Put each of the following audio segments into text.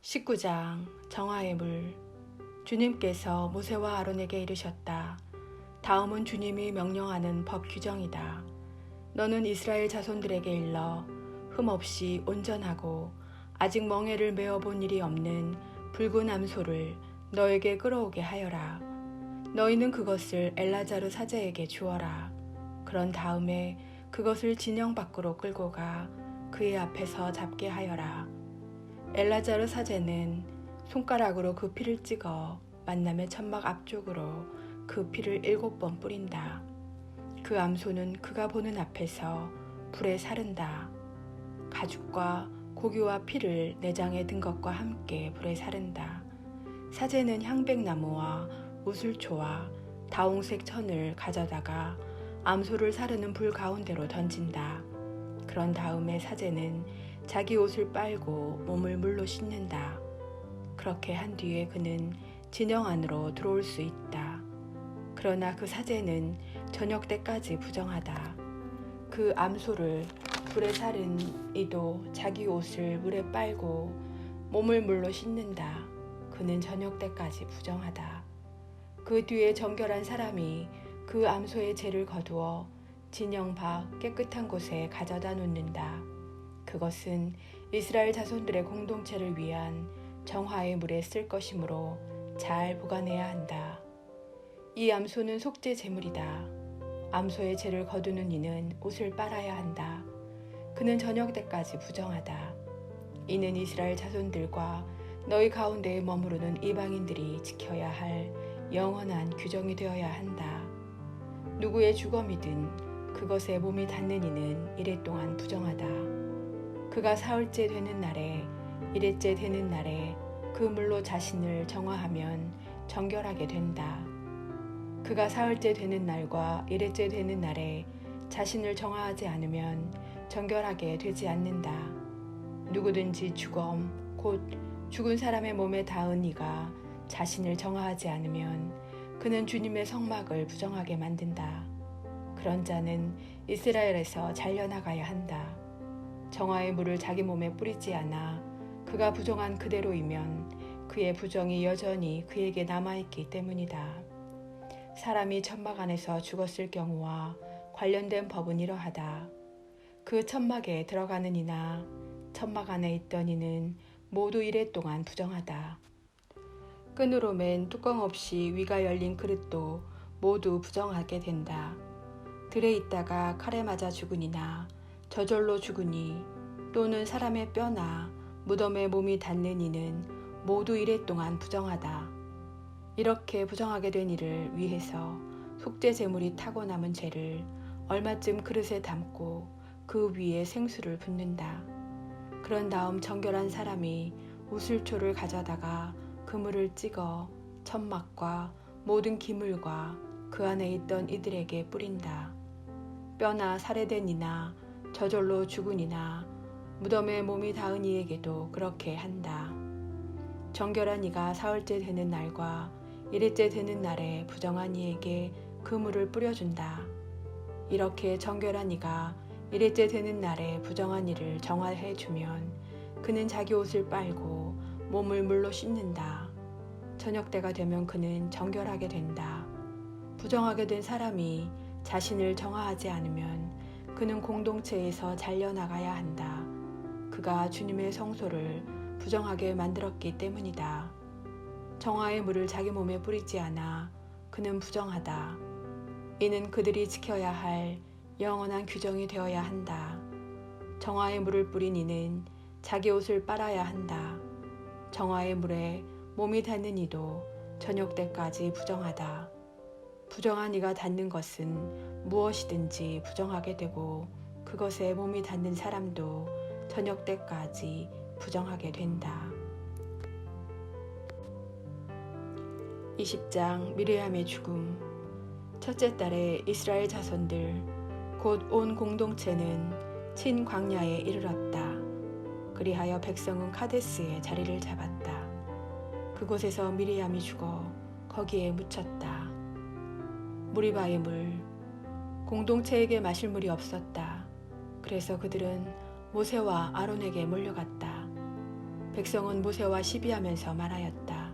19장 정화의 물. 주님께서 모세와 아론에게 이르셨다. 다음은 주님이 명령하는 법 규정이다. 너는 이스라엘 자손들에게 일러 흠없이 온전하고 아직 멍에를 메어 본 일이 없는 붉은 암소를 너에게 끌어오게 하여라. 너희는 그것을 엘라자르 사제에게 주어라. 그런 다음에 그것을 진영 밖으로 끌고 가 그의 앞에서 잡게 하여라. 엘라자르 사제는 손가락으로 그 피를 찍어 만남의 천막 앞쪽으로 그 피를 7번 뿌린다. 그 암소는 그가 보는 앞에서 불에 사른다. 가죽과 고기와 피를 내장에 든 것과 함께 불에 사른다. 사제는 향백나무와 우슬초와 다홍색 천을 가져다가 암소를 사르는 불 가운데로 던진다. 그런 다음에 사제는 자기 옷을 빨고 몸을 물로 씻는다. 그렇게 한 뒤에 그는 진영 안으로 들어올 수 있다. 그러나 그 사제는 저녁 때까지 부정하다. 그 암소를 불에 사른 이도 자기 옷을 물에 빨고 몸을 물로 씻는다. 그는 저녁 때까지 부정하다. 그 뒤에 정결한 사람이 그 암소의 죄를 거두어 진영 밖 깨끗한 곳에 가져다 놓는다. 그것은 이스라엘 자손들의 공동체를 위한 정화의 물에 쓸 것이므로 잘 보관해야 한다. 이 암소는 속죄 제물이다. 암소의 죄를 거두는 이는 옷을 빨아야 한다. 그는 저녁 때까지 부정하다. 이는 이스라엘 자손들과 너희 가운데에 머무르는 이방인들이 지켜야 할 영원한 규정이 되어야 한다. 누구의 주검이든 그것에 몸이 닿는 이는 이래 동안 부정하다. 그가 사흘째 되는 날에 일회째 되는 날에 그 물로 자신을 정화하면 정결하게 된다. 그가 사흘째 되는 날과 일회째 되는 날에 자신을 정화하지 않으면 정결하게 되지 않는다. 누구든지 주검 곧 죽은 사람의 몸에 닿은 이가 자신을 정화하지 않으면 그는 주님의 성막을 부정하게 만든다. 그런 자는 이스라엘에서 잘려나가야 한다. 정화의 물을 자기 몸에 뿌리지 않아 그가 부정한 그대로이면 그의 부정이 여전히 그에게 남아있기 때문이다. 사람이 천막 안에서 죽었을 경우와 관련된 법은 이러하다. 그 천막에 들어가는 이나 천막 안에 있던 이는 모두 이래 동안 부정하다. 끈으로 맨 뚜껑 없이 위가 열린 그릇도 모두 부정하게 된다. 들에 있다가 칼에 맞아 죽은 이나 저절로 죽은 이 또는 사람의 뼈나 무덤에 몸이 닿는 이는 모두 이래 동안 부정하다. 이렇게 부정하게 된 이를 위해서 속죄 제물이 타고 남은 죄를 얼마쯤 그릇에 담고 그 위에 생수를 붓는다. 그런 다음 정결한 사람이 우슬초를 가져다가 그물을 찍어 천막과 모든 기물과 그 안에 있던 이들에게 뿌린다. 뼈나 살해된 이나 저절로 죽은 이나 무덤에 몸이 닿은 이에게도 그렇게 한다. 정결한 이가 사흘째 되는 날과 일회째 되는 날에 부정한 이에게 그물을 뿌려준다. 이렇게 정결한 이가 일회째 되는 날에 부정한 이를 정화해 주면 그는 자기 옷을 빨고 몸을 물로 씻는다. 저녁 때가 되면 그는 정결하게 된다. 부정하게 된 사람이 자신을 정화하지 않으면 그는 공동체에서 잘려나가야 한다. 그가 주님의 성소를 부정하게 만들었기 때문이다. 정화의 물을 자기 몸에 뿌리지 않아 그는 부정하다. 이는 그들이 지켜야 할 영원한 규정이 되어야 한다. 정화의 물을 뿌린 이는 자기 옷을 빨아야 한다. 정화의 물에 몸이 닿는 이도 저녁 때까지 부정하다. 부정한 이가 닿는 것은 무엇이든지 부정하게 되고 그것에 몸이 닿는 사람도 저녁 때까지 부정하게 된다. 20장 미르암의 죽음. 첫째 달에 이스라엘 자손들 곧 온 공동체는 친 광야에 이르렀다. 그리하여 백성은 카데스에 자리를 잡았다. 그곳에서 미리암이 죽어 거기에 묻혔다. 무리바의 물. 공동체에게 마실 물이 없었다. 그래서 그들은 모세와 아론에게 몰려갔다. 백성은 모세와 시비하면서 말하였다.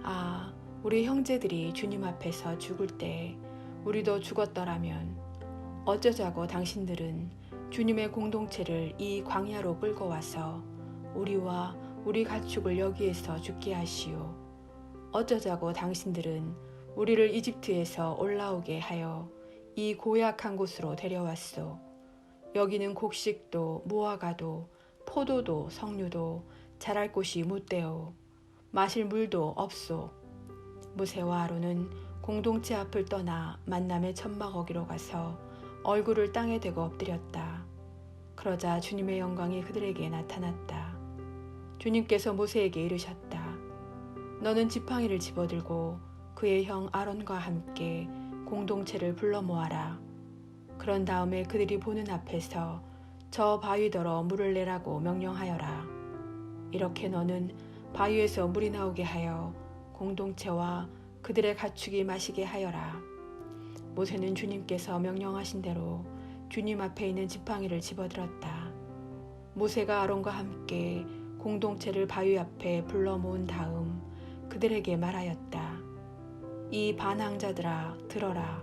아, 우리 형제들이 주님 앞에서 죽을 때 우리도 죽었더라면 어쩌자고 당신들은 주님의 공동체를 이 광야로 끌고 와서 우리와 우리 가축을 여기에서 죽게 하시오. 어쩌자고 당신들은 우리를 이집트에서 올라오게 하여 이 고약한 곳으로 데려왔소. 여기는 곡식도 무화과도 포도도 석류도 자랄 곳이 못되오. 마실 물도 없소. 모세와 아론은 공동체 앞을 떠나 만남의 천막어기로 가서 얼굴을 땅에 대고 엎드렸다. 그러자 주님의 영광이 그들에게 나타났다. 주님께서 모세에게 이르셨다. 너는 지팡이를 집어들고 그의 형 아론과 함께 공동체를 불러 모아라. 그런 다음에 그들이 보는 앞에서 저 바위더러 물을 내라고 명령하여라. 이렇게 너는 바위에서 물이 나오게 하여 공동체와 그들의 가축이 마시게 하여라. 모세는 주님께서 명령하신 대로 주님 앞에 있는 지팡이를 집어들었다. 모세가 아론과 함께 공동체를 바위 앞에 불러 모은 다음 그들에게 말하였다. 이 반항자들아, 들어라.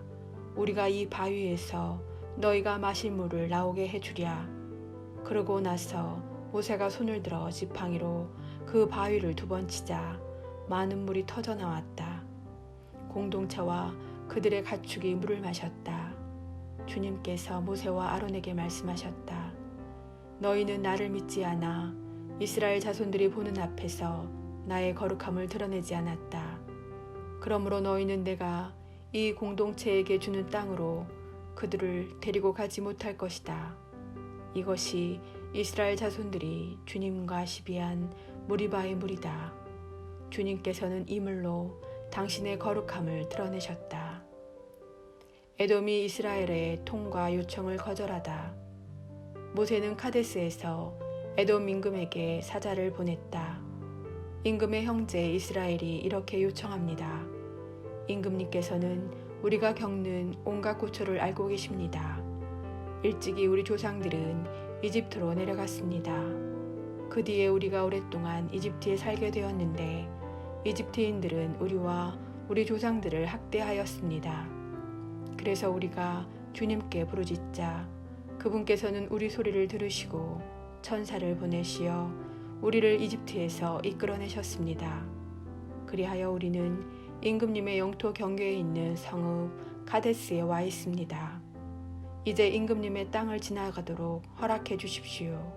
우리가 이 바위에서 너희가 마실 물을 나오게 해주랴. 그러고 나서 모세가 손을 들어 지팡이로 그 바위를 2번 치자 많은 물이 터져 나왔다. 공동체와 그들의 가축이 물을 마셨다. 주님께서 모세와 아론에게 말씀하셨다. 너희는 나를 믿지 않아 이스라엘 자손들이 보는 앞에서 나의 거룩함을 드러내지 않았다. 그러므로 너희는 내가 이 공동체에게 주는 땅으로 그들을 데리고 가지 못할 것이다. 이것이 이스라엘 자손들이 주님과 시비한 무리바의 물이다. 주님께서는 이 물로 당신의 거룩함을 드러내셨다. 에돔이 이스라엘의 통과 요청을 거절하다. 모세는 카데스에서 에돔 임금에게 사자를 보냈다. 임금의 형제 이스라엘이 이렇게 요청합니다. 임금님께서는 우리가 겪는 온갖 고초를 알고 계십니다. 일찍이 우리 조상들은 이집트로 내려갔습니다. 그 뒤에 우리가 오랫동안 이집트에 살게 되었는데 이집트인들은 우리와 우리 조상들을 학대하였습니다. 그래서 우리가 주님께 부르짖자 그분께서는 우리 소리를 들으시고 천사를 보내시어 우리를 이집트에서 이끌어내셨습니다. 그리하여 우리는 임금님의 영토 경계에 있는 성읍 카데스에 와 있습니다. 이제 임금님의 땅을 지나가도록 허락해 주십시오.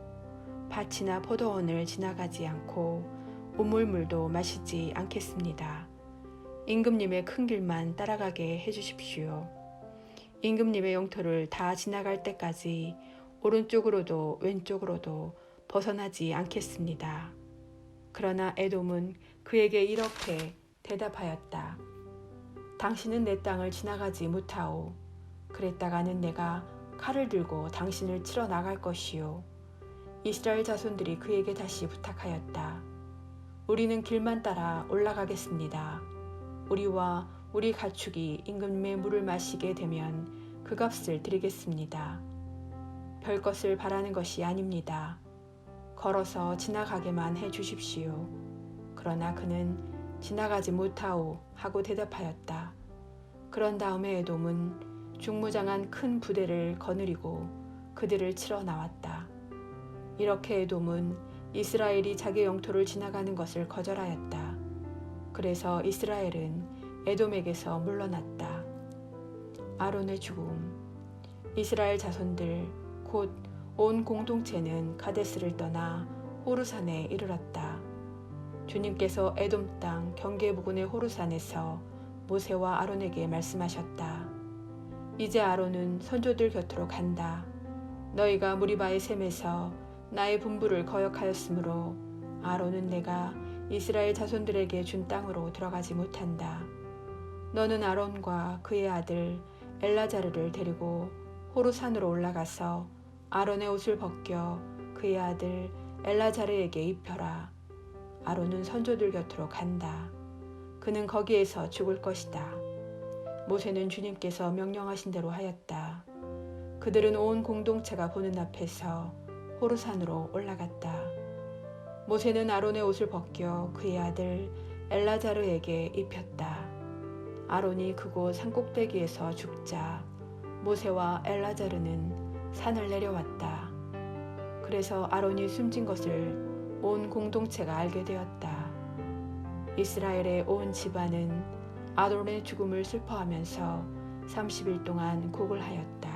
밭이나 포도원을 지나가지 않고 우물물도 마시지 않겠습니다. 임금님의 큰 길만 따라가게 해주십시오. 임금님의 영토를 다 지나갈 때까지 오른쪽으로도 왼쪽으로도 벗어나지 않겠습니다. 그러나 에돔은 그에게 이렇게 대답하였다. 당신은 내 땅을 지나가지 못하오. 그랬다가는 내가 칼을 들고 당신을 치러 나갈 것이요. 이스라엘 자손들이 그에게 다시 부탁하였다. 우리는 길만 따라 올라가겠습니다. 우리와 우리 가축이 임금님의 물을 마시게 되면 그 값을 드리겠습니다. 별 것을 바라는 것이 아닙니다. 걸어서 지나가게만 해 주십시오. 그러나 그는 지나가지 못하오 하고 대답하였다. 그런 다음에 에돔은 중무장한 큰 부대를 거느리고 그들을 치러 나왔다. 이렇게 에돔은 이스라엘이 자기 영토를 지나가는 것을 거절하였다. 그래서 이스라엘은 에돔에게서 물러났다. 아론의 죽음. 이스라엘 자손들 곧 온 공동체는 가데스를 떠나 호르산에 이르렀다. 주님께서 에돔 땅 경계 부근의 호르산에서 모세와 아론에게 말씀하셨다. 이제 아론은 선조들 곁으로 간다. 너희가 무리바의 샘에서 나의 분부를 거역하였으므로 아론은 내가 이스라엘 자손들에게 준 땅으로 들어가지 못한다. 너는 아론과 그의 아들 엘라자르를 데리고 호르산으로 올라가서 아론의 옷을 벗겨 그의 아들 엘라자르에게 입혀라. 아론은 선조들 곁으로 간다. 그는 거기에서 죽을 것이다. 모세는 주님께서 명령하신 대로 하였다. 그들은 온 공동체가 보는 앞에서 호르산으로 올라갔다. 모세는 아론의 옷을 벗겨 그의 아들 엘라자르에게 입혔다. 아론이 그곳 산꼭대기에서 죽자 모세와 엘라자르는 산을 내려왔다. 그래서 아론이 숨진 것을 온 공동체가 알게 되었다. 이스라엘의 온 집안은 아론의 죽음을 슬퍼하면서 30일 동안 곡을 하였다.